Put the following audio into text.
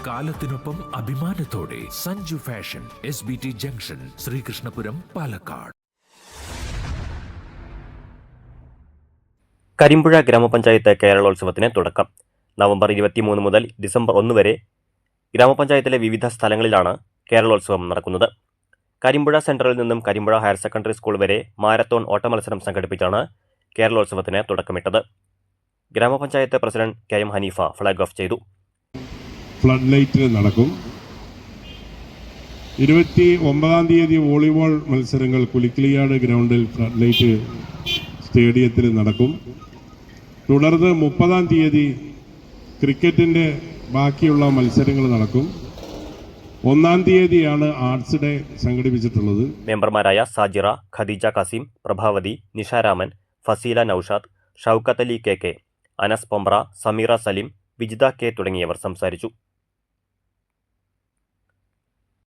കാലത്തിനൊപ്പം അഭിമാനത്തോടെ Sanju fashion SBT junction, Sreekrishnapuram, Palakkad. Karimpuzha ഗ്രാമപഞ്ചായത്ത് കേരളോത്സവത്തിന് തുടക്കം. നവംബർ 23 മുതൽ ഡിസംബർ 1 വരെ ഗ്രാമപഞ്ചായത്തിലെ വിവിധ സ്ഥലങ്ങളിലാണ് കേരളോത്സവം നടക്കുന്നത്. കരിമ്പുഴ സെന്ററിൽ നിന്നും കരിമ്പുഴ ഹയർ സെക്കൻഡറി സ്കൂൾ വരെ മാരത്തോൺ ഓട്ടമത്സരം സംഘടിപ്പിച്ചാണ് കേരളോത്സവത്തിന് തുടക്കമിട്ടത്. ഗ്രാമപഞ്ചായത്ത് president KM Haneefa flag off ചെയ്തു. ഫ്ലഡ് ലൈറ്റ് നടക്കും. 29-ാം തീയതി വോളിബോൾ മത്സരങ്ങൾ കുലിക്കിളിയാട് ഗ്രൗണ്ടിൽ ഫ്ലഡ് ലൈറ്റ് സ്റ്റേഡിയത്തിൽ നടക്കും. തുടർന്ന് 30-ാം തീയതി ക്രിക്കറ്റിൻ്റെ ബാക്കിയുള്ള മത്സരങ്ങൾ നടക്കും. 1-ാം തീയതിയാണ് ആർട്സ് ഡേ സംഘടിപ്പിച്ചിട്ടുള്ളത്. മെമ്പർമാരായ സാജിറ, ഖദീജ കാസിം, പ്രഭാവതി, നിഷാരാമൻ, ഫസീല നൌഷാദ്, ഷൗക്കത്ത് അലി KK, അനസ് പൊമ്പ്ര, സമീറ സലിം, വിജിത K തുടങ്ങിയവർ സംസാരിച്ചു.